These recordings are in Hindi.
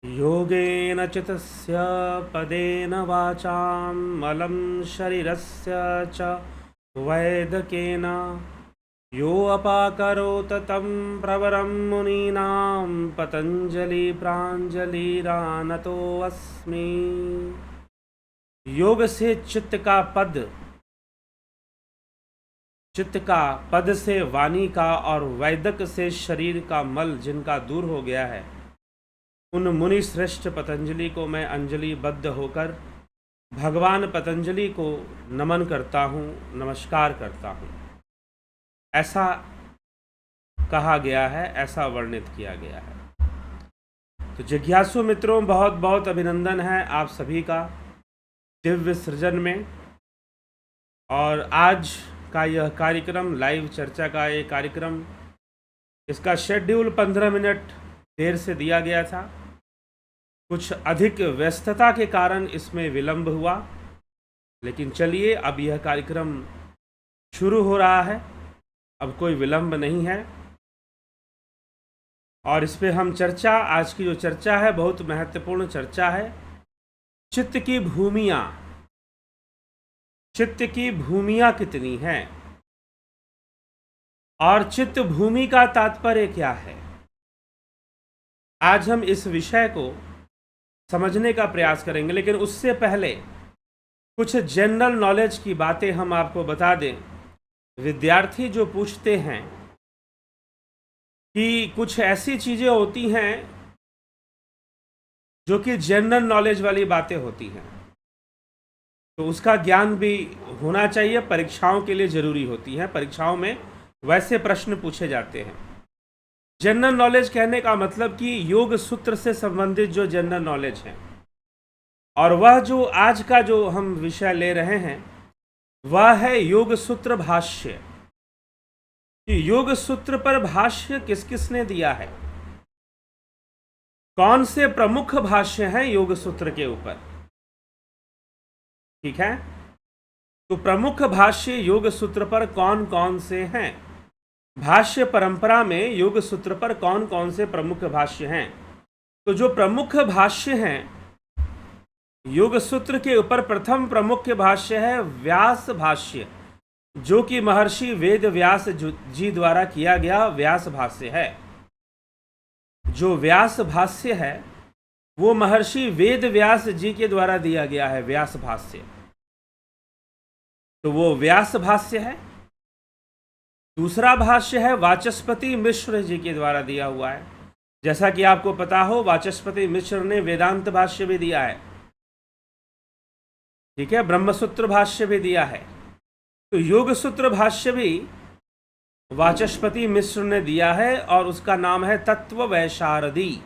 योगेन चितस्य पदेन वाचां मलं शरीरस्य च वैदकेन यो अपाकरोत तं प्रवरं मुनीनां पतंजलि प्राञ्जलिरानतोऽस्मि। योग से चित्त का पद से वाणी का और वैदक से शरीर का मल जिनका दूर हो गया है, उन मुनि श्रेष्ठ पतंजलि को मैं अंजलिबद्ध होकर भगवान पतंजलि को नमन करता हूँ, नमस्कार करता हूँ। ऐसा कहा गया है, ऐसा वर्णित किया गया है। तो जिज्ञासु मित्रों, बहुत बहुत अभिनंदन है आप सभी का दिव्य सृजन में। और आज का यह कार्यक्रम, लाइव चर्चा का ये कार्यक्रम, इसका शेड्यूल 15 मिनट देर से दिया गया था। कुछ अधिक व्यस्तता के कारण इसमें विलंब हुआ, लेकिन चलिए अब यह कार्यक्रम शुरू हो रहा है, अब कोई विलंब नहीं है। और इस पे हम चर्चा, आज की जो चर्चा है बहुत महत्वपूर्ण चर्चा है। चित्त की भूमियाँ कितनी हैं और चित्त भूमि का तात्पर्य क्या है, आज हम इस विषय को समझने का प्रयास करेंगे। लेकिन उससे पहले कुछ जनरल नॉलेज की बातें हम आपको बता दें। विद्यार्थी जो पूछते हैं कि कुछ ऐसी चीज़ें होती हैं जो कि जनरल नॉलेज वाली बातें होती हैं, तो उसका ज्ञान भी होना चाहिए, परीक्षाओं के लिए ज़रूरी होती हैं। परीक्षाओं में वैसे प्रश्न पूछे जाते हैं। जनरल नॉलेज कहने का मतलब कि योग सूत्र से संबंधित जो जनरल नॉलेज है, और वह जो आज का जो हम विषय ले रहे हैं वह है योग सूत्र भाष्य। योग सूत्र पर भाष्य किस किस ने दिया है, कौन से प्रमुख भाष्य हैं योग सूत्र के ऊपर, ठीक है। तो प्रमुख भाष्य योग सूत्र पर कौन कौन से हैं, भाष्य परंपरा में योग सूत्र पर कौन कौन से प्रमुख भाष्य हैं। तो जो प्रमुख भाष्य हैं योग सूत्र के ऊपर, प्रथम प्रमुख भाष्य है व्यास भाष्य, जो कि महर्षि वेद व्यास जी द्वारा किया गया व्यास भाष्य है। जो व्यास भाष्य है वो महर्षि वेद व्यास जी के द्वारा दिया गया है, व्यास भाष्य। तो वो व्यास भाष्य है। दूसरा भाष्य है वाचस्पति मिश्र जी के द्वारा दिया हुआ है। जैसा कि आपको पता हो, वाचस्पति मिश्र ने वेदांत भाष्य भी दिया है, ठीक है, ब्रह्मसूत्र भाष्य भी दिया है। तो योग सूत्र भाष्य भी वाचस्पति मिश्र ने दिया है और उसका नाम है तत्व वैशारदी।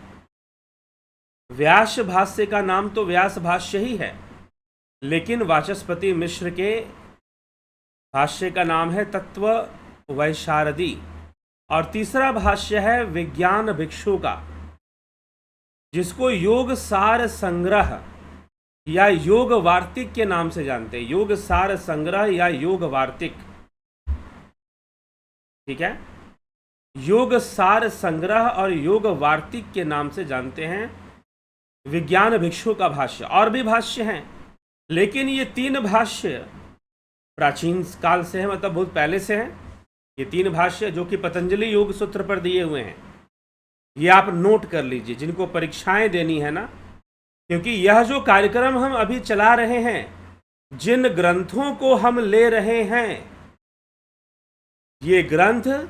व्यास भाष्य का नाम तो व्यास भाष्य ही है, लेकिन वाचस्पति मिश्र के भाष्य का नाम है तत्व वैशारदी। और तीसरा भाष्य है विज्ञान भिक्षु का, जिसको योग सार संग्रह या योग वार्तिक के नाम से जानते हैं। योग सार संग्रह या योग वार्तिक, ठीक है, योग सार संग्रह और योग वार्तिक के नाम से जानते हैं विज्ञान भिक्षु का भाष्य। और भी भाष्य हैं, लेकिन ये तीन भाष्य प्राचीन काल से हैं, मतलब बहुत पहले से हैं। ये तीन भाष्य जो कि पतंजलि योग सूत्र पर दिए हुए हैं, ये आप नोट कर लीजिए जिनको परीक्षाएं देनी है ना, क्योंकि यह जो कार्यक्रम हम अभी चला रहे हैं, जिन ग्रंथों को हम ले रहे हैं, ये ग्रंथ,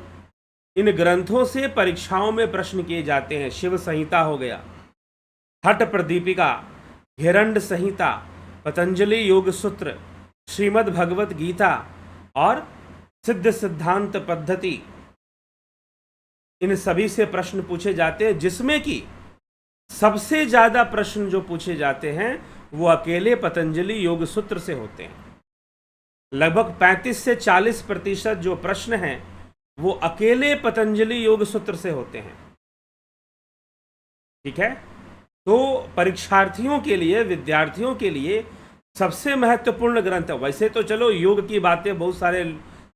इन ग्रंथों से परीक्षाओं में प्रश्न किए जाते हैं। शिव संहिता हो गया, हठ प्रदीपिका, हिरण्य संहिता, पतंजलि योग सूत्र, श्रीमद् भगवत गीता और सिद्ध सिद्धांत पद्धति, इन सभी से प्रश्न पूछे जाते हैं, जिसमें कि सबसे ज्यादा प्रश्न जो पूछे जाते हैं वो अकेले पतंजलि योग सूत्र से होते हैं। लगभग 35 से 40% जो प्रश्न हैं वो अकेले पतंजलि योग सूत्र से होते हैं, ठीक है। तो परीक्षार्थियों के लिए, विद्यार्थियों के लिए सबसे महत्वपूर्ण ग्रंथ है। वैसे तो चलो योग की बातें बहुत सारे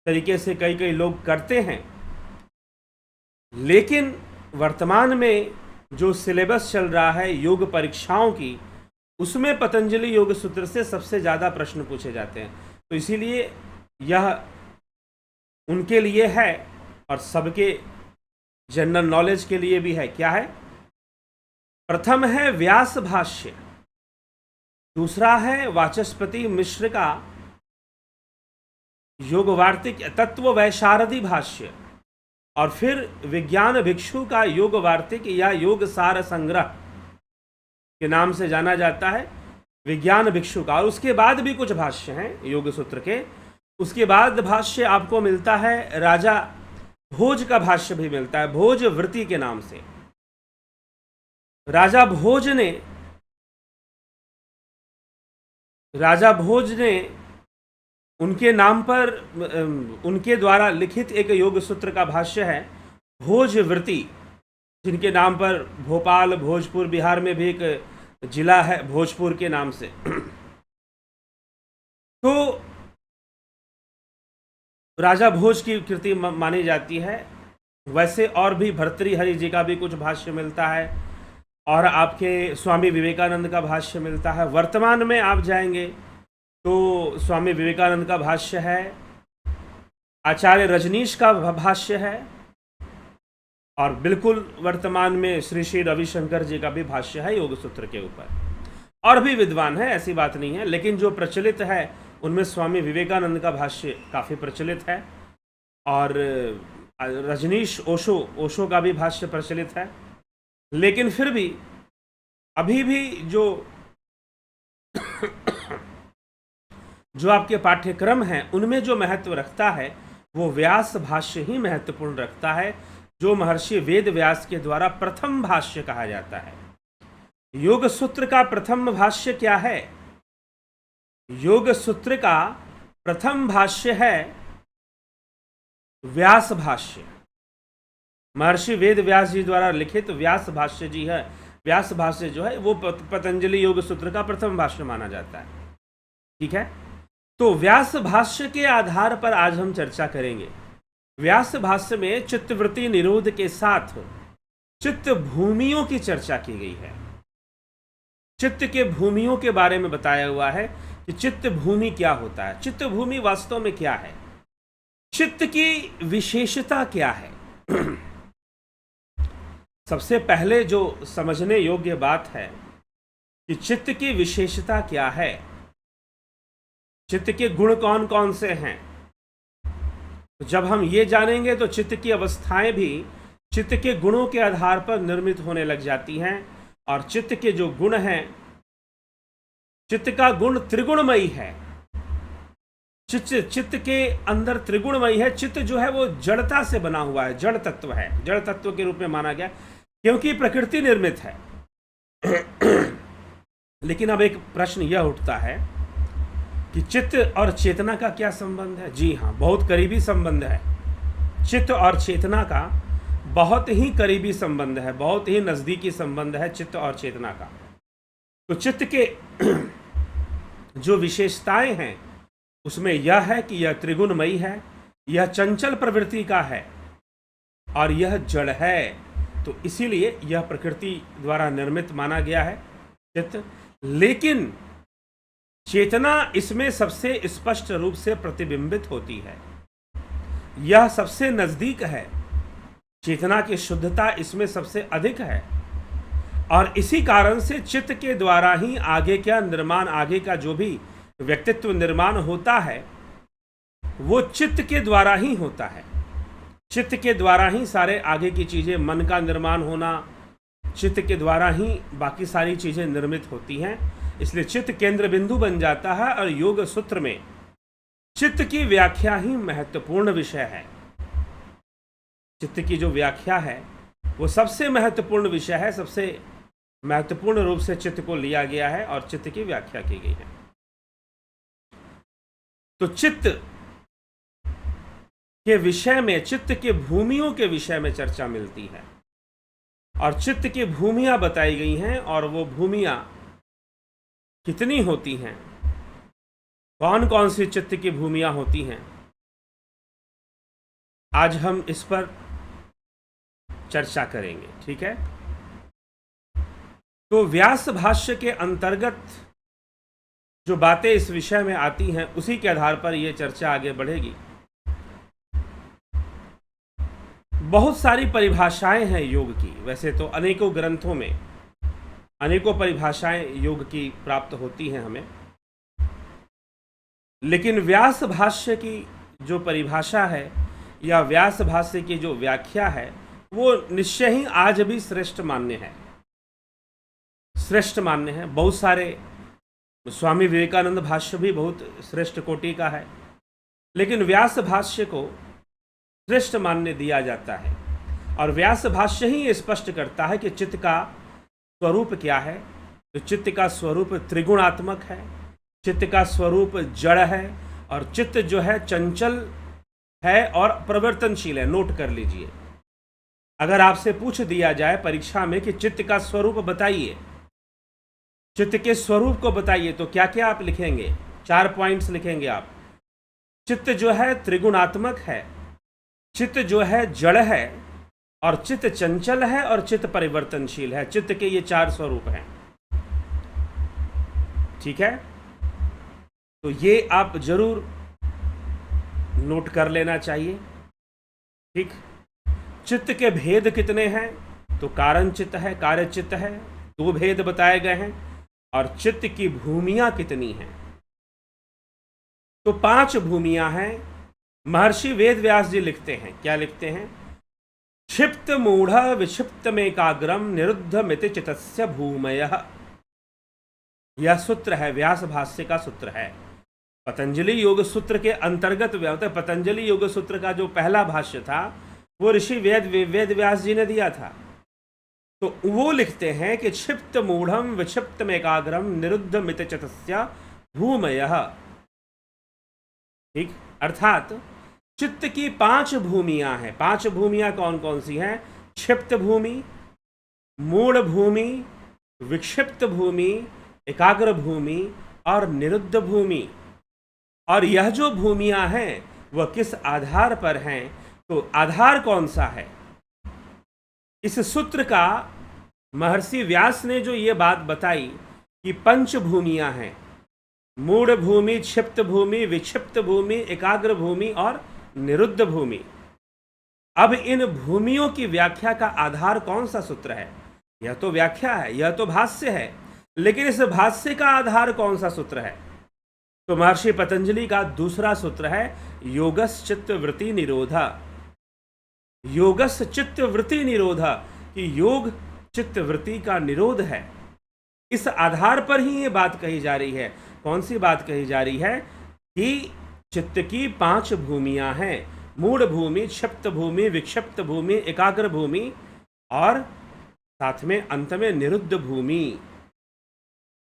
तरीके से कई लोग करते हैं, लेकिन वर्तमान में जो सिलेबस चल रहा है योग परीक्षाओं की, उसमें पतंजलि योग सूत्र से सबसे ज़्यादा प्रश्न पूछे जाते हैं। तो इसीलिए यह उनके लिए है और सबके जनरल नॉलेज के लिए भी है। क्या है? प्रथम है व्यास भाष्य, दूसरा है वाचस्पति मिश्र का योग वार्तिक तत्व वैशारदी भाष्य, और फिर विज्ञान भिक्षु का योग वार्तिक या योग सार संग्रह के नाम से जाना जाता है विज्ञान भिक्षु का। और उसके बाद भी कुछ भाष्य हैं योग सूत्र के। उसके बाद भाष्य आपको मिलता है, राजा भोज का भाष्य भी मिलता है, भोज वृत्ति के नाम से। राजा भोज ने उनके नाम पर उनके द्वारा लिखित एक योग सूत्र का भाष्य है भोज वृत्ति, जिनके नाम पर भोपाल, भोजपुर, बिहार में भी एक जिला है भोजपुर के नाम से। तो राजा भोज की कृति मानी जाती है। वैसे और भी भर्तृहरि जी का भी कुछ भाष्य मिलता है, और आपके स्वामी विवेकानंद का भाष्य मिलता है। वर्तमान में आप जाएंगे तो स्वामी विवेकानंद का भाष्य है, आचार्य रजनीश का भाष्य है, और बिल्कुल वर्तमान में श्री श्री रविशंकर जी का भी भाष्य है योग सूत्र के ऊपर। और भी विद्वान है, ऐसी बात नहीं है, लेकिन जो प्रचलित है उनमें स्वामी विवेकानंद का भाष्य काफ़ी प्रचलित है, और रजनीश ओशो का भी भाष्य प्रचलित है। लेकिन फिर भी अभी भी जो आपके पाठ्यक्रम हैं उनमें जो महत्व रखता है वो व्यास भाष्य ही महत्वपूर्ण रखता है, जो महर्षि वेद व्यास के द्वारा प्रथम भाष्य कहा जाता है। योग सूत्र का प्रथम भाष्य क्या है? योग सूत्र का प्रथम भाष्य है व्यास भाष्य, महर्षि वेद व्यास जी द्वारा लिखित व्यास भाष्य जी है। व्यास भाष्य जो है वो पतंजलि योग सूत्र का प्रथम भाष्य माना जाता है। ठीक है, तो व्यास भाष्य के आधार पर आज हम चर्चा करेंगे। व्यास भाष्य में चित्तवृत्ति निरोध के साथ चित्त भूमियों की चर्चा की गई है। चित्त के भूमियों के बारे में बताया हुआ है कि चित्त भूमि क्या होता है, चित्त भूमि वास्तव में क्या है, चित्त की विशेषता क्या है। सबसे पहले जो समझने योग्य बात है कि चित्त की विशेषता क्या है, चित्त के गुण कौन कौन से हैं। तो जब हम ये जानेंगे तो चित्त की अवस्थाएं भी चित्त के गुणों के आधार पर निर्मित होने लग जाती हैं। और चित्त के जो गुण हैं, चित्त का गुण त्रिगुणमयी है। चित्त के अंदर त्रिगुणमयी है। चित्त जो है वो जड़ता से बना हुआ है, जड़ तत्व है, जड़ तत्व के रूप में माना गया क्योंकि प्रकृति निर्मित है। लेकिन अब एक प्रश्न यह उठता है कि चित्त और चेतना का क्या संबंध है? जी हाँ, बहुत करीबी संबंध है। चित्त और चेतना का बहुत ही करीबी संबंध है, बहुत ही नज़दीकी संबंध है चित्त और चेतना का। तो चित्त के जो विशेषताएं हैं उसमें यह है कि यह त्रिगुणमयी है, यह चंचल प्रवृत्ति का है और यह जड़ है। तो इसीलिए यह प्रकृति द्वारा निर्मित माना गया है चित्त। लेकिन चेतना इसमें सबसे स्पष्ट रूप से प्रतिबिंबित होती है, यह सबसे नज़दीक है। चेतना की शुद्धता इसमें सबसे अधिक है और इसी कारण से चित्त के द्वारा ही आगे का निर्माण, आगे का जो भी व्यक्तित्व निर्माण होता है वो चित्त के द्वारा ही होता है। चित्त के द्वारा ही सारे आगे की चीज़ें, मन का निर्माण होना, चित्त के द्वारा ही बाकी सारी चीज़ें निर्मित होती हैं। इसलिए चित्त केंद्र बिंदु बन जाता है और योग सूत्र में चित्त की व्याख्या ही महत्वपूर्ण विषय है। चित्त की जो व्याख्या है वो सबसे महत्वपूर्ण विषय है, सबसे महत्वपूर्ण रूप से चित्त को लिया गया है और चित्त की व्याख्या की गई है। तो चित्त के विषय में, चित्त के भूमियों के विषय में चर्चा मिलती है और चित्त की भूमियां बताई गई हैं। और वो भूमियां कितनी होती हैं, कौन कौन सी चित्त की भूमियां होती हैं, आज हम इस पर चर्चा करेंगे। ठीक है, तो व्यास भाष्य के अंतर्गत जो बातें इस विषय में आती हैं उसी के आधार पर यह चर्चा आगे बढ़ेगी। बहुत सारी परिभाषाएं हैं योग की, वैसे तो अनेकों ग्रंथों में अनेकों परिभाषाएं योग की प्राप्त होती हैं हमें, लेकिन व्यास भाष्य की जो परिभाषा है या व्यास भाष्य की जो व्याख्या है वो निश्चय ही आज भी श्रेष्ठ मान्य है, श्रेष्ठ मान्य है। बहुत सारे स्वामी विवेकानंद भाष्य भी बहुत श्रेष्ठ कोटि का है, लेकिन व्यास भाष्य को श्रेष्ठ मान्य दिया जाता है। और व्यास भाष्य ही ये स्पष्ट करता है कि चित्त का स्वरूप क्या है। तो चित्त का स्वरूप त्रिगुणात्मक है, चित्त का स्वरूप जड़ है, और चित्त जो है चंचल है और परिवर्तनशील है। नोट कर लीजिए, अगर आपसे पूछ दिया जाए परीक्षा में कि चित्त का स्वरूप बताइए, चित्त के स्वरूप को बताइए, तो क्या क्या आप लिखेंगे? 4 पॉइंट्स लिखेंगे आप। चित्त जो है त्रिगुणात्मक है, चित्त जो है जड़ है, और चित्त चंचल है, और चित्त परिवर्तनशील है। चित्त के ये 4 स्वरूप हैं, ठीक है। तो ये आप जरूर नोट कर लेना चाहिए, ठीक। चित्त के भेद कितने हैं? तो कारण चित्त है, कार्य चित्त है, 2 भेद बताए गए हैं। और चित्त की भूमियां कितनी हैं? तो 5 भूमियां हैं। महर्षि वेद व्यास जी लिखते हैं, क्या लिखते हैं? क्षिप्त मूढ़ विक्षिप्त में एकाग्रम निरुद्ध मिति चितस्य भूमयः। यह सूत्र है, व्यास भाष्य का सूत्र है। पतंजलि योग सूत्र के अंतर्गत पतंजलि योग सूत्र का जो पहला भाष्य था वो ऋषि वेद व्यास जी ने दिया था। तो वो लिखते हैं कि क्षिप्त मूढ़म विक्षिप्त में एकाग्रम निरुद्ध मित चितस्य भूमयः, ठीक। अर्थात चित्त की 5 भूमियां हैं। 5 भूमियां कौन कौन सी हैं? क्षिप्त भूमि, मूढ़ भूमि, विक्षिप्त भूमि, एकाग्र भूमि और निरुद्ध भूमि। और यह जो भूमियां हैं वह किस आधार पर हैं? तो आधार कौन सा है? इस सूत्र का महर्षि व्यास ने जो ये बात बताई कि 5 भूमियां हैं, मूढ़ भूमि, क्षिप्त भूमि, विक्षिप्त भूमि, एकाग्र भूमि और निरुद्ध भूमि। अब इन भूमियों की व्याख्या का आधार कौन सा सूत्र है? यह तो व्याख्या है, यह तो भाष्य है, लेकिन इस भाष्य का आधार कौन सा सूत्र है? तो महर्षि पतंजलि का दूसरा सूत्र है योगस चित्त वृत्ति निरोधा। योगस चित्त वृत्ति निरोधा, कि योग चित्त वृत्ति का निरोध है। इस आधार पर ही ये बात कही जा रही है। कौन सी बात कही जा रही है? कि चित्त की 5 भूमियां हैं, मूढ़ भूमि, क्षिप्त भूमि, विक्षिप्त भूमि, एकाग्र भूमि और साथ में अंत में निरुद्ध भूमि।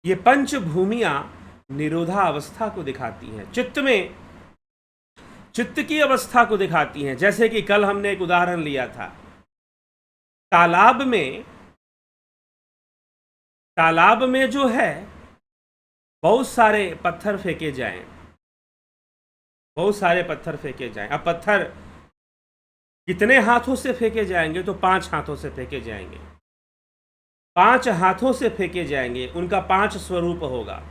ये 5 भूमियां निरोधा अवस्था को दिखाती हैं, चित्त में चित्त की अवस्था को दिखाती हैं। जैसे कि कल हमने एक उदाहरण लिया था, तालाब में जो है बहुत सारे पत्थर फेंके जाएं, बहुत सारे पत्थर फेंके जाएं। अब पत्थर कितने हाथों से फेंके जाएंगे? तो 5 हाथों से फेंके जाएंगे। 5 हाथों से फेंके जाएंगे, उनका 5 स्वरूप होगा।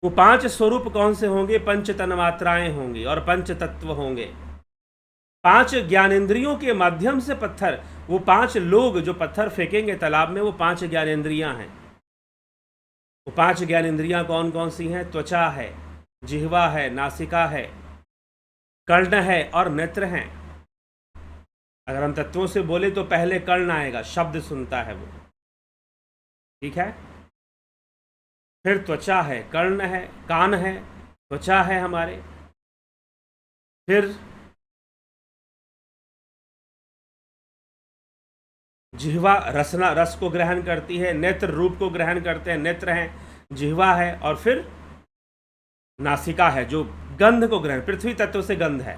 वो 5 स्वरूप कौन से होंगे? 5 तन्मात्राएं होंगी और 5 तत्व होंगे। 5 ज्ञानेंद्रियों के माध्यम से पत्थर, वो 5 लोग जो पत्थर फेंकेंगे तालाब में, वो 5 ज्ञानेंद्रियां हैं। वो 5 ज्ञानेंद्रियां कौन कौन सी हैं? त्वचा है, जिह्वा है, नासिका है, कर्ण है और नेत्र हैं। अगर हम तत्वों से बोले तो पहले कर्ण आएगा, शब्द सुनता है वो, ठीक है। फिर त्वचा है, कर्ण है, कान है, त्वचा है हमारे। फिर जिह्वा रस को ग्रहण करती है, नेत्र रूप को ग्रहण करते हैं, नेत्र हैं, जिह्वा है। और फिर नासिका है जो गंध को ग्रहण, पृथ्वी तत्व से गंध है,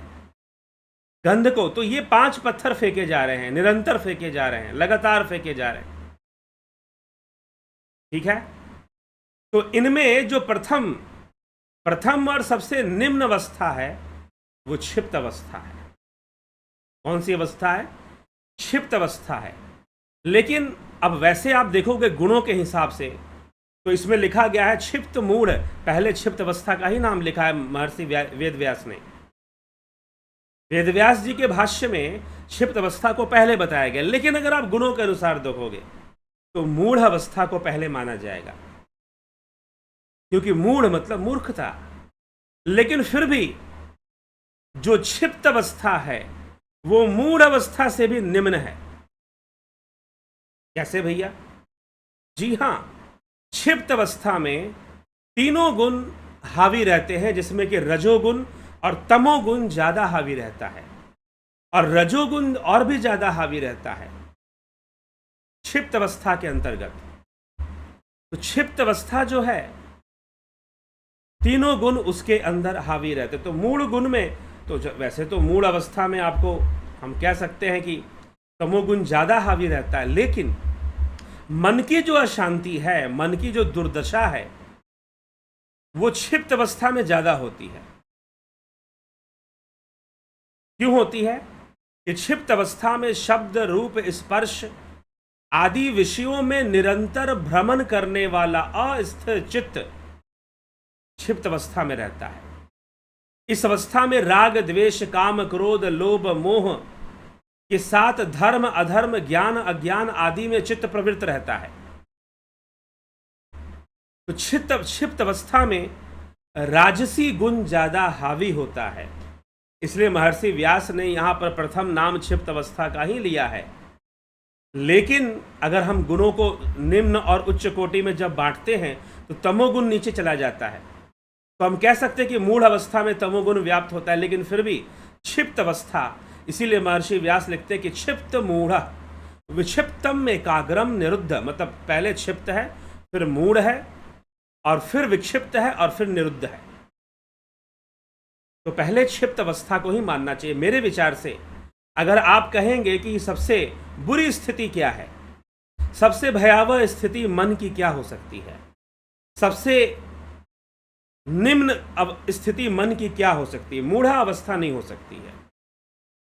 गंध को। तो ये 5 पत्थर फेंके जा रहे हैं, निरंतर फेंके जा रहे हैं, लगातार फेंके जा रहे हैं, ठीक है। तो इनमें जो प्रथम और सबसे निम्न अवस्था है वो क्षिप्त अवस्था है। कौन सी अवस्था है? क्षिप्त अवस्था है। लेकिन अब वैसे आप देखोगे गुणों के हिसाब से तो इसमें लिखा गया है क्षिप्त मूढ़, पहले क्षिप्त अवस्था का ही नाम लिखा है महर्षि वेदव्यास ने। वेदव्यास जी के भाष्य में क्षिप्त अवस्था को पहले बताया गया, लेकिन अगर आप गुणों के अनुसार देखोगे तो मूढ़ अवस्था को पहले माना जाएगा, क्योंकि मूढ़ मतलब मूर्खता। लेकिन फिर भी जो क्षिप्त अवस्था है वो मूढ़ अवस्था से भी निम्न है। कैसे भैया? जी हां, क्षिप्त अवस्था में तीनों गुण हावी रहते हैं, जिसमें कि रजोगुण और तमोगुण ज्यादा हावी रहता है, और रजोगुण और भी ज्यादा हावी रहता है क्षिप्त अवस्था के अंतर्गत। तो क्षिप्त अवस्था जो है तीनों गुण उसके अंदर हावी रहते। तो मूढ़ गुण में तो वैसे तो मूढ़ अवस्था में आपको हम कह सकते हैं कि तमोगुण ज्यादा हावी रहता है, लेकिन मन की जो अशांति है, मन की जो दुर्दशा है, वो क्षिप्त अवस्था में ज्यादा होती है। क्यों होती है? कि क्षिप्त अवस्था में शब्द, रूप, स्पर्श आदि विषयों में निरंतर भ्रमण करने वाला अस्थिर चित्त क्षिप्त अवस्था में रहता है। इस अवस्था में राग, द्वेष, काम, क्रोध, लोभ, मोह के साथ धर्म, अधर्म, ज्ञान, अज्ञान आदि में चित्त प्रवृत्त रहता है। तो क्षिप्त अवस्था में राजसी गुण ज्यादा हावी होता है, इसलिए महर्षि व्यास ने यहां पर प्रथम नाम क्षिप्त अवस्था का ही लिया है। लेकिन अगर हम गुणों को निम्न और उच्च कोटि में जब बांटते हैं तो तमोगुण नीचे चला जाता है। तो हम कह सकते हैं कि मूढ़ अवस्था में तमोगुण व्याप्त होता है, लेकिन फिर भी क्षिप्त अवस्था, इसीलिए महर्षि व्यास लिखते हैं कि क्षिप्त मूढ़ विक्षिप्तम एकाग्रम निरुद्ध, मतलब पहले क्षिप्त है, फिर मूढ़ है, और फिर विक्षिप्त है, और फिर निरुद्ध है। तो पहले क्षिप्त अवस्था को ही मानना चाहिए मेरे विचार से। अगर आप कहेंगे कि सबसे बुरी स्थिति क्या है, सबसे भयावह स्थिति मन की क्या हो सकती है, सबसे निम्न स्थिति मन की क्या हो सकती है, मूढ़ा अवस्था नहीं हो सकती है।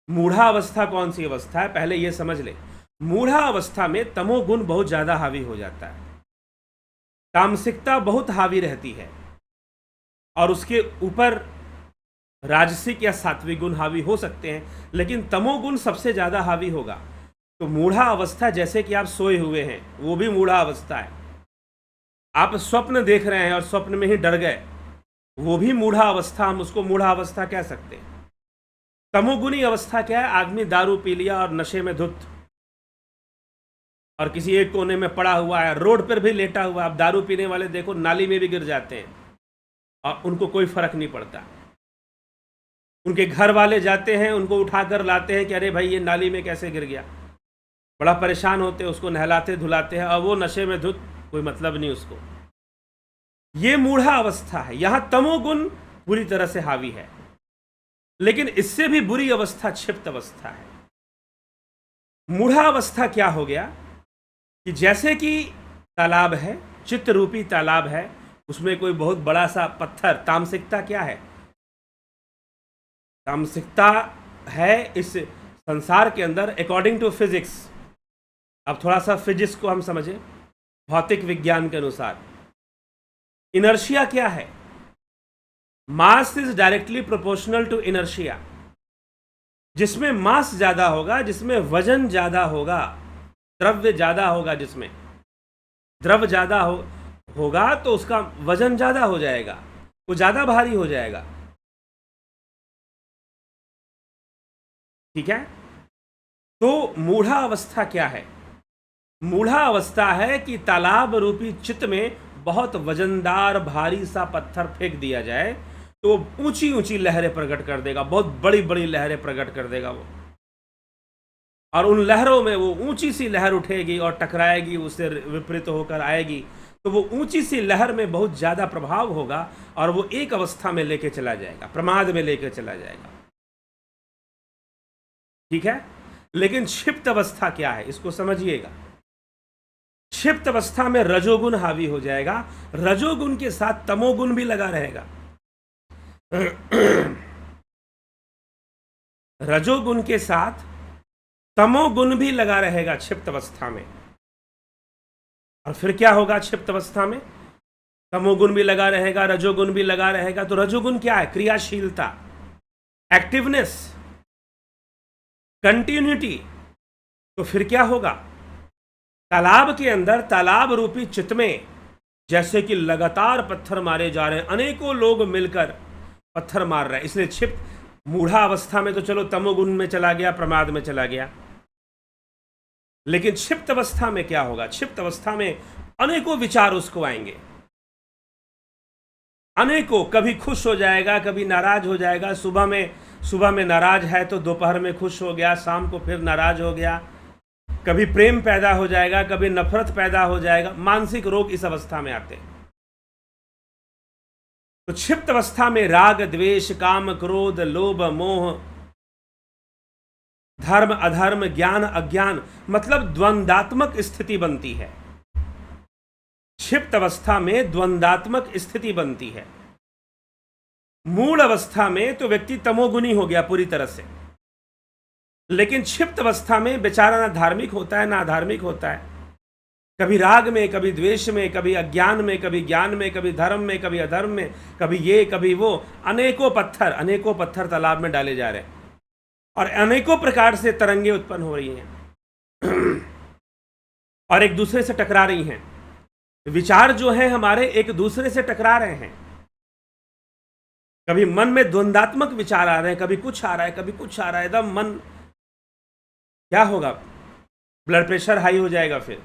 मूढ़ा अवस्था कौन सी अवस्था है, पहले यह समझ ले। मूढ़ा अवस्था में तमोगुण बहुत ज्यादा हावी हो जाता है, तामसिकता बहुत हावी रहती है, और उसके ऊपर राजसिक या सात्विक गुण हावी हो सकते हैं, लेकिन तमोगुण सबसे ज्यादा हावी होगा। तो मूढ़ा अवस्था, जैसे कि आप सोए हुए हैं, वो भी मूढ़ा अवस्था है। आप स्वप्न देख रहे हैं और स्वप्न में ही डर गए, वो भी मूढ़ा अवस्था, हम उसको मूढ़ा अवस्था कह सकते हैं। तमोगुणी अवस्था क्या है? आदमी दारू पी लिया और नशे में धुत, और किसी एक कोने में पड़ा हुआ है, रोड पर भी लेटा हुआ। आप दारू पीने वाले देखो नाली में भी गिर जाते हैं और उनको कोई फर्क नहीं पड़ता। उनके घर वाले जाते हैं, उनको उठाकर लाते हैं कि अरे भाई ये नाली में कैसे गिर गया, बड़ा परेशान होते हैं, उसको नहलाते धुलाते हैं, और वो नशे में धुत, कोई मतलब नहीं उसको। ये मूढ़ा अवस्था है, यहां तमोगुण पूरी तरह से हावी है। लेकिन इससे भी बुरी अवस्था क्षिप्त अवस्था है। मूढ़ा अवस्था क्या हो गया कि जैसे कि तालाब है, चित्त रूपी तालाब है, उसमें कोई बहुत बड़ा सा पत्थर, तामसिकता क्या है? तामसिकता है इस संसार के अंदर अकॉर्डिंग टू फिजिक्स। अब थोड़ा सा फिजिक्स को हम समझें, भौतिक विज्ञान के अनुसार इनर्शिया क्या है? Mass is directly proportional to inertia. जिसमें मास ज्यादा होगा, जिसमें वजन ज्यादा होगा, द्रव्य ज्यादा होगा, जिसमें द्रव्य ज्यादा होगा तो उसका वजन ज्यादा हो जाएगा, वो ज्यादा भारी हो जाएगा। ठीक है? तो मूढ़ा अवस्था क्या है? मूढ़ा अवस्था है कि तालाब रूपी चित्त में बहुत वजनदार भारी सा पत्थर फेंक दिया जाए तो वो ऊंची ऊंची लहरें प्रकट कर देगा, बहुत बड़ी बड़ी लहरें प्रकट कर देगा वो, और उन लहरों में वो ऊंची सी लहर उठेगी और टकराएगी, उससे विपरीत होकर आएगी, तो वो ऊंची सी लहर में बहुत ज्यादा प्रभाव होगा और वो एक अवस्था में लेके चला जाएगा, प्रमाद में लेके चला जाएगा। ठीक है? लेकिन क्षिप्त अवस्था क्या है, इसको समझिएगा। क्षिप्त अवस्था में रजोगुण हावी हो जाएगा, रजोगुण के साथ तमोगुण भी लगा रहेगा। रजोगुण के साथ तमोगुण भी लगा रहेगा क्षिप्त अवस्था में। और फिर क्या होगा क्षिप्त अवस्था में? तमोगुण भी लगा रहेगा, रजोगुण भी लगा रहेगा। तो रजोगुण क्या है? क्रियाशीलता, एक्टिवनेस, कंटिन्यूटी। तो फिर क्या होगा? तालाब के अंदर, तालाब रूपी चित में जैसे कि लगातार पत्थर मारे जा रहे हैं, अनेकों लोग मिलकर पत्थर मार रहे हैं। इसलिए क्षिप्त मूढ़ा अवस्था में तो चलो तमोगुण में चला गया, प्रमाद में चला गया, लेकिन क्षिप्त अवस्था में क्या होगा? क्षिप्त अवस्था में अनेकों विचार उसको आएंगे, अनेकों। कभी खुश हो जाएगा, कभी नाराज हो जाएगा। सुबह में नाराज है तो दोपहर में खुश हो गया, शाम को फिर नाराज हो गया। कभी प्रेम पैदा हो जाएगा, कभी नफरत पैदा हो जाएगा। मानसिक रोग इस अवस्था में आते हैं। तो क्षिप्त अवस्था में राग, द्वेष, काम, क्रोध, लोभ, मोह, धर्म, अधर्म, ज्ञान, अज्ञान, मतलब द्वंदात्मक स्थिति बनती है। क्षिप्त अवस्था में द्वंदात्मक स्थिति बनती है। मूल अवस्था में तो व्यक्ति तमोगुनी हो गया पूरी तरह से, लेकिन क्षिप्त अवस्था में बेचारा ना धार्मिक होता है ना अधार्मिक होता है। कभी राग में, कभी द्वेष में, कभी अज्ञान में, कभी ज्ञान में, कभी धर्म में, कभी अधर्म में, कभी ये कभी वो। अनेकों पत्थर तालाब में डाले जा रहे हैं और अनेकों प्रकार से तरंगे उत्पन्न हो रही हैं और एक दूसरे से टकरा रही हैं। विचार जो है हमारे एक दूसरे से टकरा रहे हैं। कभी मन में द्वंदात्मक विचार आ रहे हैं, कभी कुछ आ रहा है, कभी कुछ आ रहा है। एकदम मन, क्या होगा? ब्लड प्रेशर हाई हो जाएगा, फिर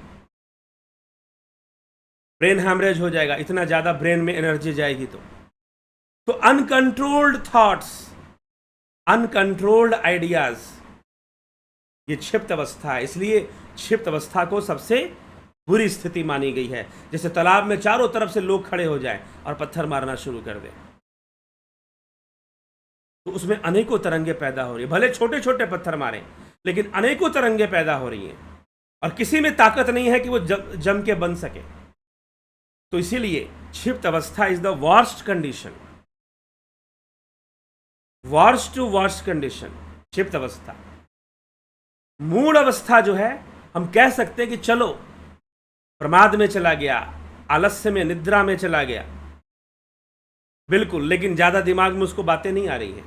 ब्रेन हैमरेज हो जाएगा, इतना ज्यादा ब्रेन में एनर्जी जाएगी। तो अनकंट्रोल्ड थॉट्स, अनकंट्रोल्ड आइडियाज, ये क्षिप्त अवस्था है। इसलिए क्षिप्त अवस्था को सबसे बुरी स्थिति मानी गई है। जैसे तालाब में चारों तरफ से लोग खड़े हो जाएं और पत्थर मारना शुरू कर दें, तो उसमें अनेकों तरंगे पैदा हो रही है। भले छोटे छोटे पत्थर मारें, लेकिन अनेकों तरंगे पैदा हो रही हैं और किसी में ताकत नहीं है कि वो जम के बन सके। तो इसीलिए क्षिप्त अवस्था is the worst condition, worst to worst condition क्षिप्त अवस्था। मूल अवस्था जो है, हम कह सकते हैं कि चलो प्रमाद में चला गया, आलस्य में, निद्रा में चला गया, बिल्कुल, लेकिन ज्यादा दिमाग में उसको बातें नहीं आ रही है।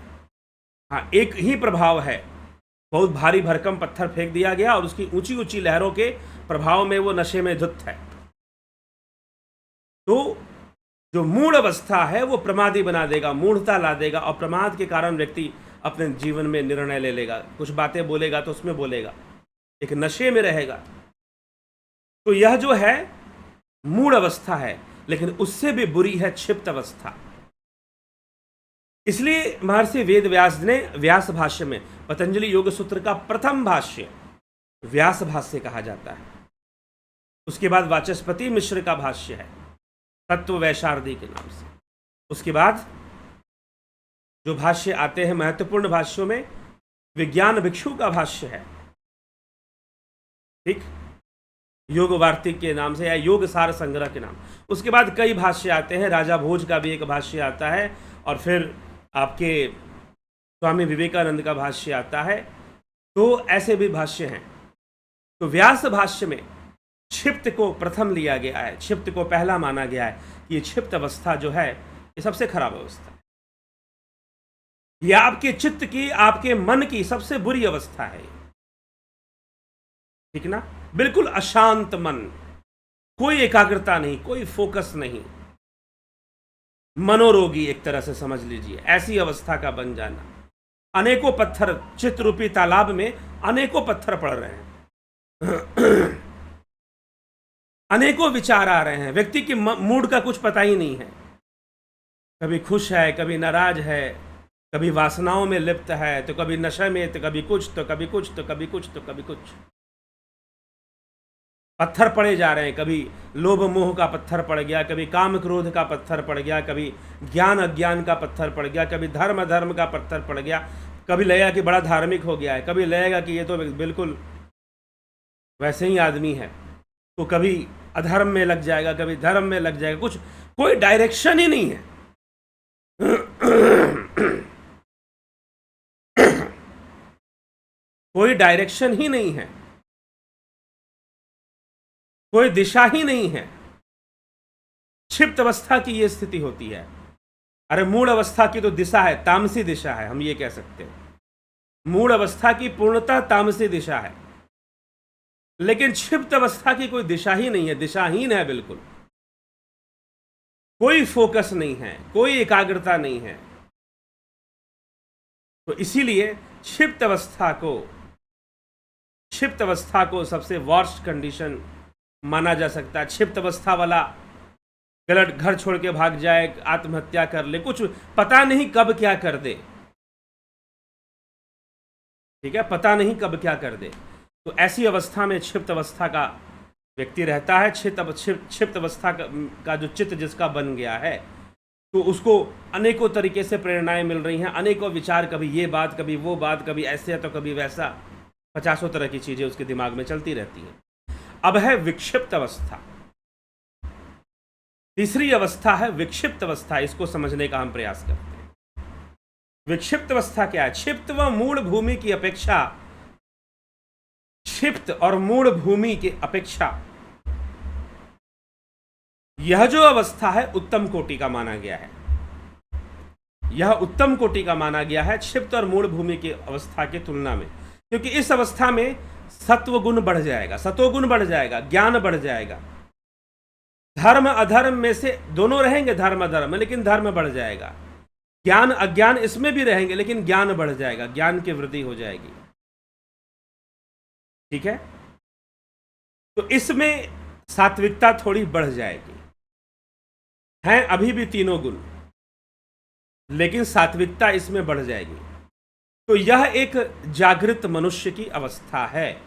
हाँ, एक ही प्रभाव है, बहुत भारी भरकम पत्थर फेंक दिया गया और उसकी ऊंची ऊंची लहरों के प्रभाव में वो नशे में धुत है। तो जो मूढ़ अवस्था है वो प्रमादी बना देगा, मूढ़ता ला देगा, और प्रमाद के कारण व्यक्ति अपने जीवन में निर्णय ले लेगा, कुछ बातें बोलेगा तो उसमें बोलेगा, एक नशे में रहेगा। तो यह जो है मूढ़ अवस्था है, लेकिन उससे भी बुरी है क्षिप्त अवस्था। इसलिए महर्षि वेद व्यास ने व्यास भाष्य में, पतंजलि योग सूत्र का प्रथम भाष्य व्यास भाष्य कहा जाता है। उसके बाद वाचस्पति मिश्र का भाष्य है तत्व वैशारदी के नाम से। उसके बाद जो भाष्य आते हैं महत्वपूर्ण भाष्यों में, विज्ञान भिक्षु का भाष्य है, ठीक, योग वार्तिक के नाम से या योग सार संग्रह के नाम। उसके बाद कई भाष्य आते हैं, राजा भोज का भी एक भाष्य आता है, और फिर आपके स्वामी विवेकानंद का भाष्य आता है। तो ऐसे भी भाष्य हैं। तो व्यास भाष्य में क्षिप्त को प्रथम लिया गया है, क्षिप्त को पहला माना गया है कि ये क्षिप्त अवस्था जो है ये सबसे खराब अवस्था है, ये आपके चित्त की, आपके मन की सबसे बुरी अवस्था है, ठीक ना? बिल्कुल अशांत मन, कोई एकाग्रता नहीं, कोई फोकस नहीं, मनोरोगी एक तरह से समझ लीजिए, ऐसी अवस्था का बन जाना। अनेकों पत्थर, चित्त रूपी तालाब में अनेकों पत्थर पड़ रहे हैं अनेकों विचार आ रहे हैं, व्यक्ति की मूड का कुछ पता ही नहीं है, कभी खुश है, कभी नाराज है, कभी वासनाओं में लिप्त है, तो कभी नशे में, तो कभी कुछ, तो कभी कुछ, तो कभी कुछ, तो कभी कुछ। पत्थर पड़े जा रहे हैं, कभी लोभ मोह का पत्थर पड़ गया, कभी काम क्रोध का पत्थर पड़ गया, कभी ज्ञान अज्ञान का पत्थर पड़ गया, कभी धर्म अधर्म का पत्थर पड़ गया, कभी लगेगा कि बड़ा धार्मिक हो गया है, कभी लगेगा कि ये तो बिल्कुल वैसे ही आदमी है, तो कभी अधर्म में लग जाएगा, कभी धर्म में लग जाएगा, कुछ कोई डायरेक्शन ही नहीं है कोई डायरेक्शन ही नहीं है। कोई दिशा ही नहीं है। क्षिप्त अवस्था की यह स्थिति होती है। अरे मूल अवस्था की तो दिशा है, तामसी दिशा है, हम ये कह सकते हैं। मूल अवस्था की पूर्णतः तामसी दिशा है, लेकिन क्षिप्त अवस्था की कोई दिशा ही नहीं है, दिशाहीन है बिल्कुल। कोई फोकस नहीं है, कोई एकाग्रता नहीं है। तो इसीलिए क्षिप्त अवस्था को सबसे वर्स्ट कंडीशन माना जा सकता है। क्षिप्त अवस्था वाला गलत घर छोड़ के भाग जाए, आत्महत्या कर ले, कुछ पता नहीं कब क्या कर दे। ठीक है, पता नहीं कब क्या कर दे। तो ऐसी अवस्था में क्षिप्त अवस्था का व्यक्ति रहता है। क्षिप्त अवस्था का जो चित्त जिसका बन गया है, तो उसको अनेकों तरीके से प्रेरणाएं मिल रही हैं, अनेकों विचार, कभी ये बात, कभी वो बात, कभी ऐसे तो कभी वैसा, 50 तरह की चीजें उसके दिमाग में चलती रहती हैं। अब है विक्षिप्त अवस्था। तीसरी अवस्था है विक्षिप्त अवस्था। इसको समझने का हम प्रयास करते हैं। विक्षिप्त अवस्था क्या है? क्षिप्त व मूल भूमि की अपेक्षा, क्षिप्त और मूल भूमि की अपेक्षा यह जो अवस्था है उत्तम कोटि का माना गया है। यह उत्तम कोटि का माना गया है क्षिप्त और मूल भूमि की अवस्था की तुलना में, क्योंकि इस अवस्था में सत्व गुण बढ़ जाएगा, सतोगुण बढ़ जाएगा, ज्ञान बढ़ जाएगा। धर्म अधर्म में से दोनों रहेंगे, धर्म अधर्म, लेकिन धर्म बढ़ जाएगा। ज्ञान अज्ञान इसमें भी रहेंगे, लेकिन ज्ञान बढ़ जाएगा, ज्ञान की वृद्धि हो जाएगी। ठीक है, तो इसमें सात्विकता थोड़ी बढ़ जाएगी। हैं अभी भी तीनों गुण, लेकिन सात्विकता इसमें बढ़ जाएगी। तो यह एक जागृत मनुष्य की अवस्था है।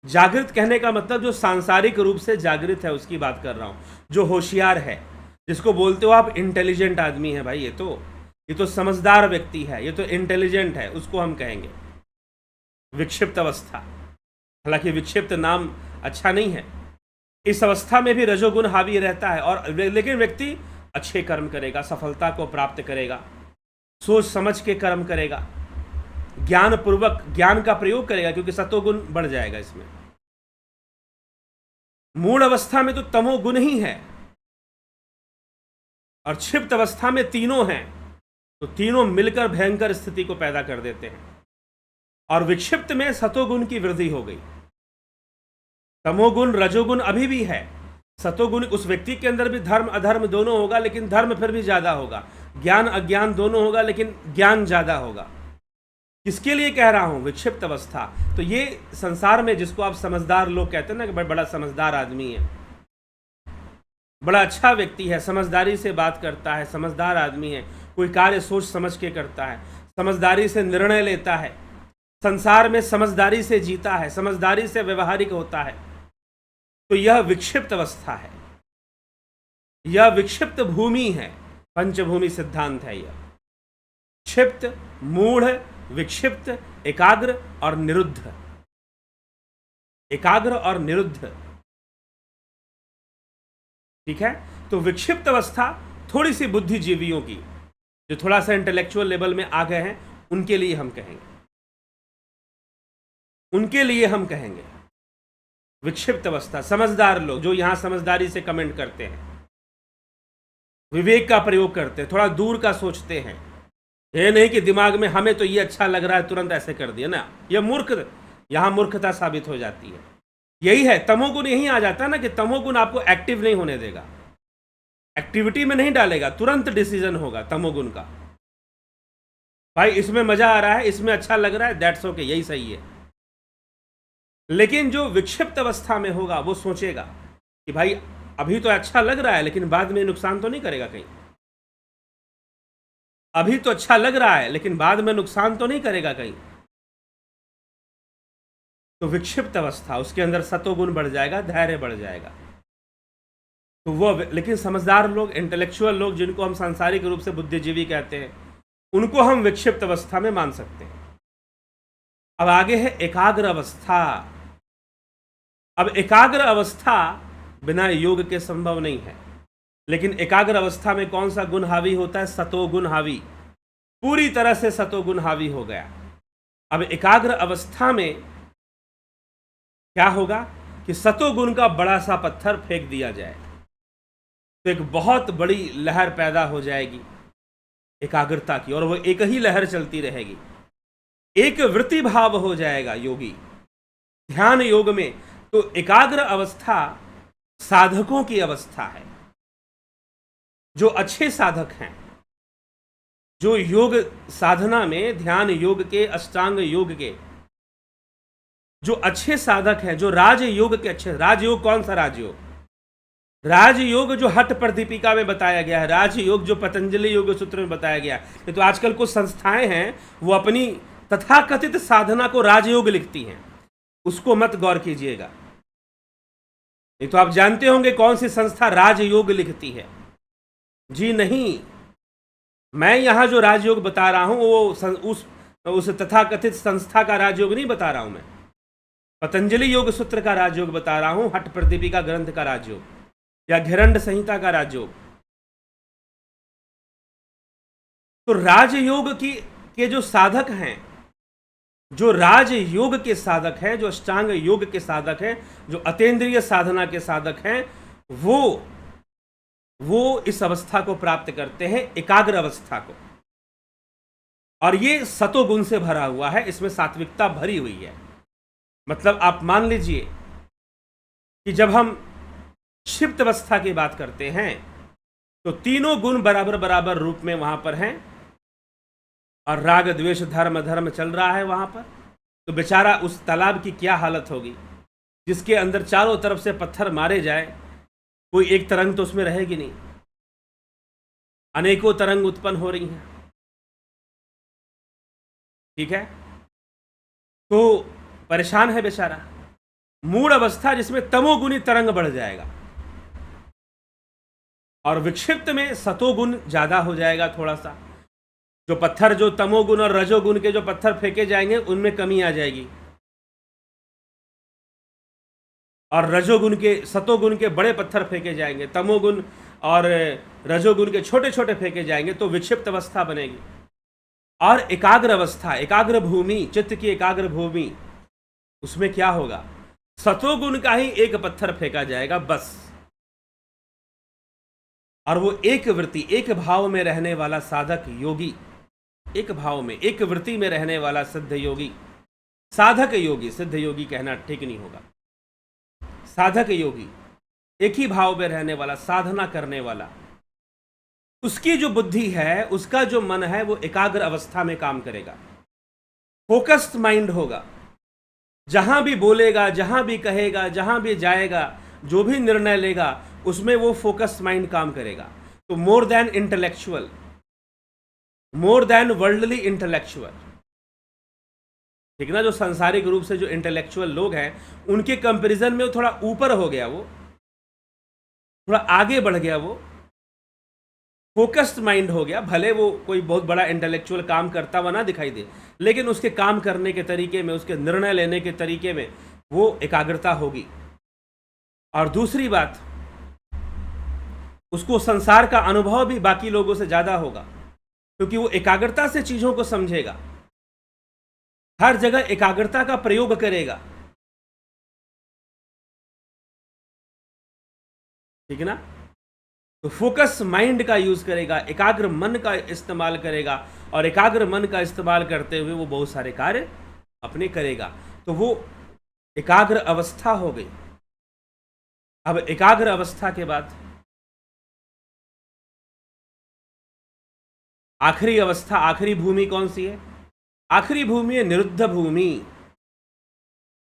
जागृत कहने का मतलब जो सांसारिक रूप से जागृत है उसकी बात कर रहा हूं, जो होशियार है, जिसको बोलते हो आप इंटेलिजेंट आदमी है। भाई ये तो समझदार व्यक्ति है, ये तो इंटेलिजेंट है, उसको हम कहेंगे विक्षिप्त अवस्था। हालांकि विक्षिप्त नाम अच्छा नहीं है। इस अवस्था में भी रजोगुण हावी रहता है, और लेकिन व्यक्ति अच्छे कर्म करेगा, सफलता को प्राप्त करेगा, सोच समझ के कर्म करेगा, ज्ञान पूर्वक ज्ञान का प्रयोग करेगा, क्योंकि सतोगुण बढ़ जाएगा इसमें। मूल अवस्था में तो तमोगुण ही है, और क्षिप्त अवस्था में तीनों हैं, तो तीनों मिलकर भयंकर स्थिति को पैदा कर देते हैं। और विक्षिप्त में सतोगुण की वृद्धि हो गई। तमोगुण रजोगुण अभी भी है, सतोगुण उस व्यक्ति के अंदर भी धर्म अधर्म दोनों होगा, लेकिन धर्म फिर भी ज्यादा होगा। ज्ञान अज्ञान दोनों होगा, लेकिन ज्ञान ज्यादा होगा। किसके लिए कह रहा हूं? विक्षिप्त अवस्था। तो ये संसार में जिसको आप समझदार लोग कहते हैं ना, कि बड़ा समझदार आदमी है, बड़ा अच्छा व्यक्ति है, समझदारी से बात करता है, समझदार आदमी है, कोई कार्य सोच समझ के करता है, समझदारी से निर्णय लेता है, संसार में समझदारी से जीता है, समझदारी से व्यवहारिक होता है, तो यह विक्षिप्त अवस्था है। यह विक्षिप्त भूमि है, पंचभूमि सिद्धांत है यह। क्षिप्त, मूढ़, विक्षिप्त, एकाग्र और निरुद्ध। एकाग्र और निरुद्ध। ठीक है, तो विक्षिप्त अवस्था थोड़ी सी बुद्धिजीवियों की, जो थोड़ा सा इंटेलेक्चुअल लेवल में आ गए हैं, उनके लिए हम कहेंगे, उनके लिए हम कहेंगे विक्षिप्त अवस्था। समझदार लोग जो यहां समझदारी से कमेंट करते हैं, विवेक का प्रयोग करते हैं, थोड़ा दूर का सोचते हैं, ये नहीं कि दिमाग में हमें तो ये अच्छा लग रहा है तुरंत ऐसे कर दिया ना, यह यहां मूर्खता साबित हो जाती है। यही है तमोगुण, यही आ जाता है ना कि तमोगुण आपको एक्टिव नहीं होने देगा, एक्टिविटी में नहीं डालेगा, तुरंत डिसीजन होगा तमोगुण का। भाई इसमें मजा आ रहा है, इसमें अच्छा लग रहा है, दैट्स ओके, यही सही है। लेकिन जो विक्षिप्त अवस्था में होगा वो सोचेगा कि भाई अभी तो अच्छा लग रहा है, लेकिन बाद में नुकसान तो नहीं करेगा कहीं। अभी तो अच्छा लग रहा है, लेकिन बाद में नुकसान तो नहीं करेगा कहीं। तो विक्षिप्त अवस्था, उसके अंदर सतोगुण बढ़ जाएगा, धैर्य बढ़ जाएगा। तो वो, लेकिन समझदार लोग, इंटेलेक्चुअल लोग, जिनको हम सांसारिक रूप से बुद्धिजीवी कहते हैं, उनको हम विक्षिप्त अवस्था में मान सकते हैं। अब आगे है एकाग्र अवस्था। अब एकाग्र अवस्था बिना योग के संभव नहीं है, लेकिन एकाग्र अवस्था में कौन सा गुण हावी होता है? सतोगुण हावी, पूरी तरह से सतोगुण हावी हो गया। अब एकाग्र अवस्था में क्या होगा? कि सतोगुण का बड़ा सा पत्थर फेंक दिया जाए तो एक बहुत बड़ी लहर पैदा हो जाएगी एकाग्रता की, और वो एक ही लहर चलती रहेगी। एक वृत्ति भाव हो जाएगा योगी ध्यान योग में। तो एकाग्र अवस्था साधकों की अवस्था है। जो अच्छे साधक हैं, जो योग साधना में ध्यान योग के, अष्टांग योग के जो अच्छे साधक हैं, जो राजयोग के अच्छे, राजयोग कौन सा राजयोग? राजयोग जो हठ प्रदीपिका में बताया गया है, राजयोग जो पतंजलि योग सूत्र में बताया गया है। तो आजकल कुछ संस्थाएं हैं वो अपनी तथाकथित साधना को राजयोग लिखती हैं, उसको मत गौर कीजिएगा। नहीं तो आप जानते होंगे कौन सी संस्था राजयोग लिखती है। जी नहीं, मैं यहां जो राजयोग बता रहा हूं वो उस तथाकथित संस्था का राजयोग नहीं बता रहा हूं। मैं पतंजलि योग सूत्र का राजयोग बता रहा हूं, हठ प्रदीपिका ग्रंथ का राजयोग या घिरंड संहिता का राजयोग। तो राजयोग के जो साधक हैं, जो राजयोग के साधक हैं, जो अष्टांग योग के साधक हैं, जो अतीन्द्रिय साधना के साधक हैं, वो इस अवस्था को प्राप्त करते हैं, एकाग्र अवस्था को। और ये सतोगुण से भरा हुआ है, इसमें सात्विकता भरी हुई है। मतलब आप मान लीजिए कि जब हम क्षिप्त अवस्था की बात करते हैं तो तीनों गुण बराबर बराबर रूप में वहां पर हैं, और राग द्वेष धर्म धर्म चल रहा है वहां पर। तो बेचारा उस तालाब की क्या हालत होगी जिसके अंदर चारों तरफ से पत्थर मारे जाए, कोई एक तरंग तो उसमें रहेगी नहीं, अनेकों तरंग उत्पन्न हो रही हैं। ठीक है, तो परेशान है बेचारा। मूढ़ अवस्था जिसमें तमोगुणी तरंग बढ़ जाएगा, और विक्षिप्त में सतोगुण ज्यादा हो जाएगा थोड़ा सा। जो पत्थर, जो तमोगुण और रजोगुण के जो पत्थर फेंके जाएंगे उनमें कमी आ जाएगी, और रजोगुण के, सतोगुण के बड़े पत्थर फेंके जाएंगे, तमोगुण और रजोगुण के छोटे छोटे फेंके जाएंगे, तो विक्षिप्त अवस्था बनेगी। और एकाग्र अवस्था, एकाग्र भूमि, चित्त की एकाग्र भूमि, उसमें क्या होगा? सतोगुण का ही एक पत्थर फेंका जाएगा बस, और वो एक वृत्ति, एक भाव में रहने वाला साधक योगी, एक भाव में, एक वृत्ति में रहने वाला सिद्ध योगी, साधक योगी, सिद्ध योगी कहना ठीक नहीं होगा, साधक योगी, एक ही भाव में रहने वाला, साधना करने वाला, उसकी जो बुद्धि है, उसका जो मन है, वो एकाग्र अवस्था में काम करेगा, फोकस्ड माइंड होगा। जहां भी बोलेगा, जहां भी कहेगा, जहां भी जाएगा, जो भी निर्णय लेगा, उसमें वो फोकस्ड माइंड काम करेगा। तो more than intellectual, more than worldly intellectual, ठीक ना। जो सांसारिक रूप से जो इंटेलेक्चुअल लोग हैं, उनके कंपैरिजन में वो थोड़ा ऊपर हो गया, वो थोड़ा आगे बढ़ गया, वो फोकस्ड माइंड हो गया। भले वो कोई बहुत बड़ा इंटेलेक्चुअल काम करता हुआ ना दिखाई दे, लेकिन उसके काम करने के तरीके में, उसके निर्णय लेने के तरीके में वो एकाग्रता होगी। और दूसरी बात, उसको संसार का अनुभव भी बाकी लोगों से ज्यादा होगा, क्योंकि वो एकाग्रता से चीजों को समझेगा, हर जगह एकाग्रता का प्रयोग करेगा। ठीक है ना। तो फोकस माइंड का यूज करेगा, एकाग्र मन का इस्तेमाल करेगा, और एकाग्र मन का इस्तेमाल करते हुए वो बहुत सारे कार्य अपने करेगा। तो वो एकाग्र अवस्था हो गई। अब एकाग्र अवस्था के बाद आखिरी अवस्था, आखिरी भूमि कौन सी है? आखिरी भूमि है निरुद्ध भूमि,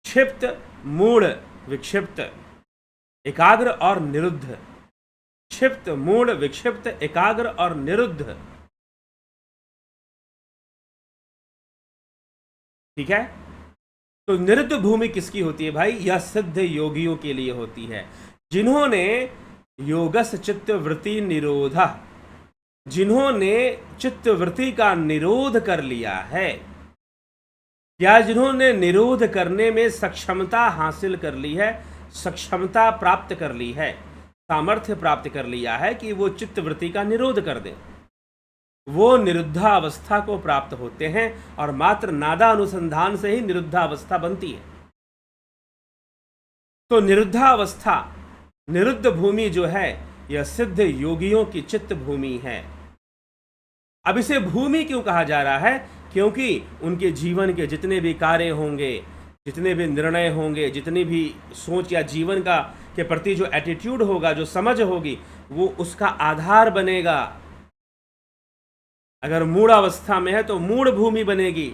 क्षिप्त, मूढ़, विक्षिप्त, एकाग्र और निरुद्ध। क्षिप्त, मूढ़, विक्षिप्त, एकाग्र और निरुद्ध। ठीक है। तो निरुद्ध भूमि किसकी होती है भाई? यह सिद्ध योगियों के लिए होती है, जिन्होंने योगस चित्त वृत्ति निरोधा, जिन्होंने चित्त वृत्ति का निरोध कर लिया है, या जिन्होंने निरोध करने में सक्षमता हासिल कर ली है, सक्षमता प्राप्त कर ली है, सामर्थ्य प्राप्त कर लिया है कि वो चित्त वृत्ति का निरोध कर दे, वो निरुद्धावस्था को प्राप्त होते हैं। और मात्र नादा अनुसंधान से ही निरुद्धावस्था बनती है। तो निरुद्धावस्था, निरुद्ध भूमि जो है यह सिद्ध योगियों की चित्त भूमि है। अब इसे भूमि क्यों कहा जा रहा है? क्योंकि उनके जीवन के जितने भी कार्य होंगे, जितने भी निर्णय होंगे, जितनी भी सोच या जीवन का के प्रति जो एटीट्यूड होगा, जो समझ होगी, वो उसका आधार बनेगा। अगर मूढ़ अवस्था में है तो मूढ़ भूमि बनेगी,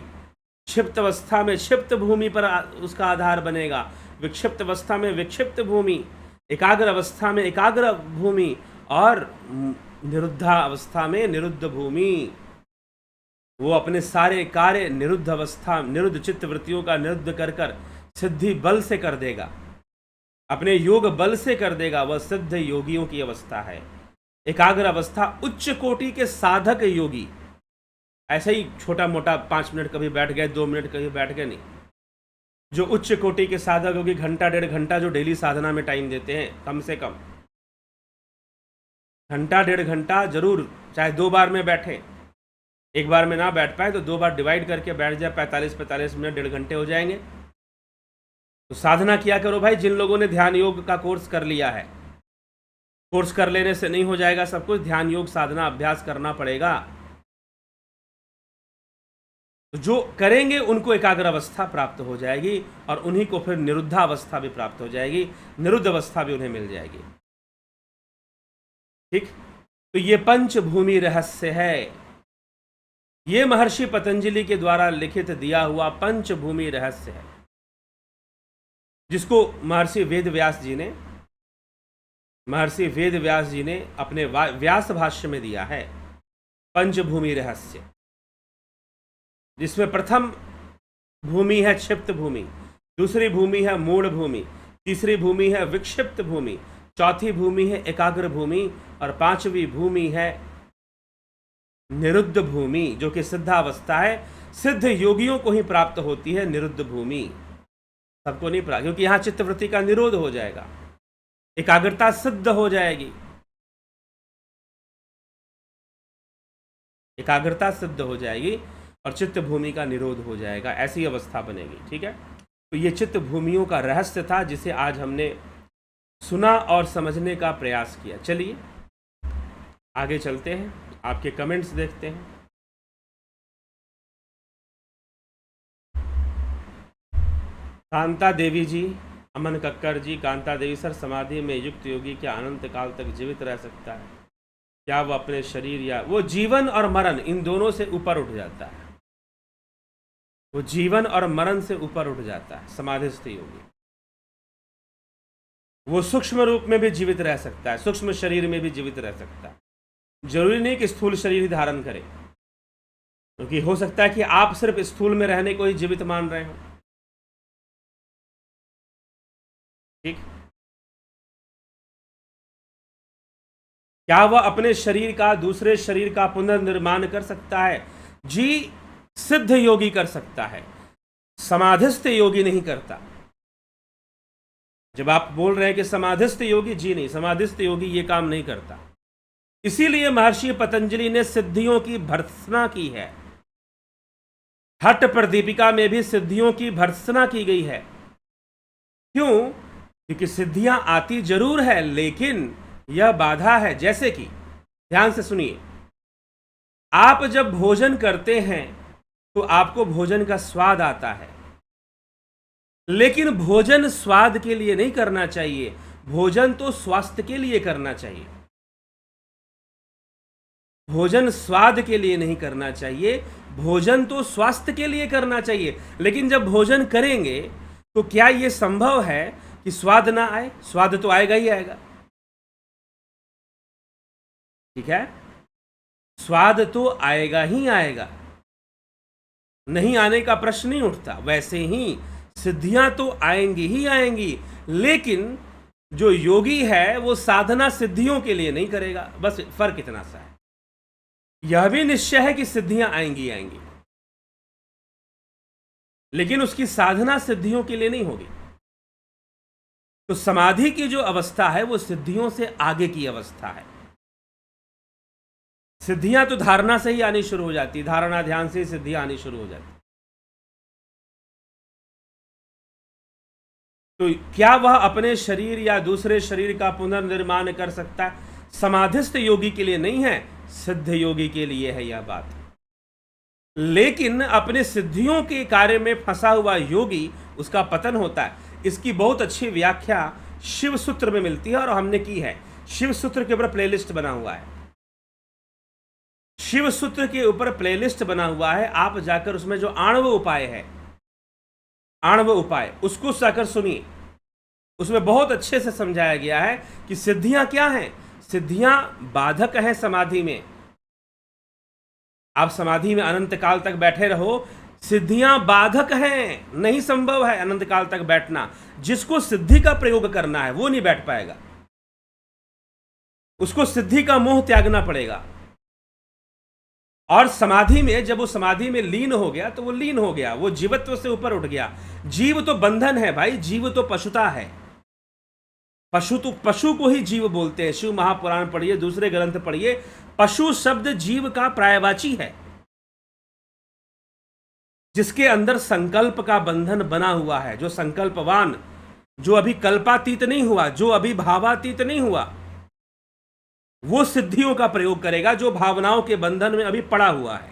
क्षिप्त अवस्था में क्षिप्त भूमि पर उसका आधार बनेगा, विक्षिप्त अवस्था में विक्षिप्त भूमि, एकाग्र अवस्था में एकाग्र भूमि, और निरुद्धा अवस्था में निरुद्ध भूमि। वो अपने सारे कार्य निरुद्ध अवस्था, निरुद्ध चित्त वृत्तियों का निरुद्ध कर कर सिद्धि बल से कर देगा, अपने योग बल से कर देगा। वह सिद्ध योगियों की अवस्था है। एकाग्र अवस्था उच्च कोटि के साधक योगी, ऐसे ही छोटा मोटा 5 मिनट कभी बैठ गए, 2 मिनट कभी बैठ गए नहीं। जो उच्च कोटि के साधक योगी घंटा 1.5 घंटा जो डेली साधना में टाइम देते हैं, कम से कम घंटा 1.5 घंटा जरूर, चाहे 2 बार में बैठे, एक बार में ना बैठ पाए तो 2 बार डिवाइड करके बैठ जाए, 45-45 मिनट 1.5 घंटे हो जाएंगे। तो साधना किया करो भाई। जिन लोगों ने ध्यान योग का कोर्स कर लिया है, कोर्स कर लेने से नहीं हो जाएगा सब कुछ, ध्यान योग साधना अभ्यास करना पड़ेगा। तो जो करेंगे उनको एकाग्र अवस्था प्राप्त हो जाएगी, और उन्हीं को फिर निरुद्धा अवस्था भी प्राप्त हो जाएगी, निरुद्ध अवस्था भी उन्हें मिल जाएगी। ठीक, तो ये पंचभूमि रहस्य है। ये महर्षि पतंजलि के द्वारा लिखित दिया हुआ पंचभूमि रहस्य है, जिसको महर्षि वेद व्यास जी ने अपने व्यास भाष्य में दिया है। पंचभूमि रहस्य, जिसमें प्रथम भूमि है क्षिप्त भूमि, दूसरी भूमि है मूढ़ भूमि, तीसरी भूमि है विक्षिप्त भूमि, चौथी भूमि है एकाग्र भूमि, और 5वीं भूमि है निरुद्ध भूमि, जो कि सिद्धावस्था है। सिद्ध योगियों को ही प्राप्त होती है निरुद्ध भूमि, सबको नहीं प्राप्त, क्योंकि यहां चित्तवृत्ति का निरोध हो जाएगा, एकाग्रता सिद्ध हो जाएगी, एकाग्रता सिद्ध हो जाएगी और चित्त भूमि का निरोध हो जाएगा, ऐसी अवस्था बनेगी। ठीक है, तो ये चित्त भूमियों का रहस्य था, जिसे आज हमने सुना और समझने का प्रयास किया। चलिए आगे चलते हैं, आपके कमेंट्स देखते हैं। कांता देवी जी, अमन कक्कर जी, कांता देवी सर, समाधि में युक्त योगी क्या अनंत काल तक जीवित रह सकता है? क्या वो अपने शरीर या वो जीवन और मरण इन दोनों से ऊपर उठ जाता है? वो जीवन और मरण से ऊपर उठ जाता है समाधिस्थ योगी। वो सूक्ष्म रूप में भी जीवित रह सकता है, सूक्ष्म शरीर में भी जीवित रह सकता है। जरूरी नहीं कि स्थूल शरीर ही धारण करे, क्योंकि हो सकता है कि आप सिर्फ स्थूल में रहने को ही जीवित मान रहे हो। ठीक, क्या वह अपने शरीर का दूसरे शरीर का पुनर्निर्माण कर सकता है? जी, सिद्ध योगी कर सकता है, समाधिस्थ योगी नहीं करता। जब आप बोल रहे हैं कि समाधिस्थ योगी, जी नहीं, समाधिस्थ योगी ये काम नहीं करता। इसीलिए महर्षि पतंजलि ने सिद्धियों की भर्त्सना की है। हठ प्रदीपिका में भी सिद्धियों की भर्त्सना की गई है। क्यों? क्योंकि सिद्धियां आती जरूर है, लेकिन यह बाधा है। जैसे कि ध्यान से सुनिए, आप जब भोजन करते हैं तो आपको भोजन का स्वाद आता है, लेकिन भोजन स्वाद के लिए नहीं करना चाहिए, भोजन तो स्वास्थ्य के लिए करना चाहिए। भोजन स्वाद के लिए नहीं करना चाहिए, भोजन तो स्वास्थ्य के लिए करना चाहिए। लेकिन जब भोजन करेंगे तो क्या यह संभव है कि स्वाद ना आए? स्वाद तो आएगा ही आएगा। ठीक है, स्वाद तो आएगा ही आएगा, नहीं आने का प्रश्न नहीं उठता। वैसे ही सिद्धियां तो आएंगी ही आएंगी, लेकिन जो योगी है वो साधना सिद्धियों के लिए नहीं करेगा। बस फर्क इतना सा है। यह भी निश्चय है कि सिद्धियां आएंगी आएंगी, लेकिन उसकी साधना सिद्धियों के लिए नहीं होगी। तो समाधि की जो अवस्था है वो सिद्धियों से आगे की अवस्था है। सिद्धियां तो धारणा से ही आनी शुरू हो जाती, धारणा ध्यान से ही सिद्धियां आनी शुरू हो जाती। तो क्या वह अपने शरीर या दूसरे शरीर का पुनर्निर्माण कर सकता है? समाधिस्थ योगी के लिए नहीं है, सिद्ध योगी के लिए है यह बात। लेकिन अपने सिद्धियों के कार्य में फंसा हुआ योगी, उसका पतन होता है। इसकी बहुत अच्छी व्याख्या शिव सूत्र में मिलती है और हमने की है। शिव सूत्र के ऊपर प्लेलिस्ट बना हुआ है, शिव सूत्र के ऊपर प्लेलिस्ट बना हुआ है। आप जाकर उसमें जो आणव उपाय है, आणव उपाय, उसको जाकर सुनिए। उसमें बहुत अच्छे से समझाया गया है कि सिद्धियां क्या हैं। सिद्धियां बाधक हैं समाधि में। आप समाधि में अनंत काल तक बैठे रहो, सिद्धियां बाधक हैं, नहीं संभव है अनंत काल तक बैठना। जिसको सिद्धि का प्रयोग करना है वो नहीं बैठ पाएगा, उसको सिद्धि का मोह त्यागना पड़ेगा। और समाधि में जब वो समाधि में लीन हो गया तो वो लीन हो गया, वो जीवत्व से ऊपर उठ गया। जीव तो बंधन है भाई, जीव तो पशुता है। पशु को ही जीव बोलते हैं। शिव महापुराण पढ़िए, दूसरे ग्रंथ पढ़िए, पशु शब्द जीव का पर्यायवाची है, जिसके अंदर संकल्प का बंधन बना हुआ है। जो संकल्पवान, जो अभी कल्पातीत नहीं हुआ, जो अभी भावातीत नहीं हुआ, वो सिद्धियों का प्रयोग करेगा। जो भावनाओं के बंधन में अभी पड़ा हुआ है,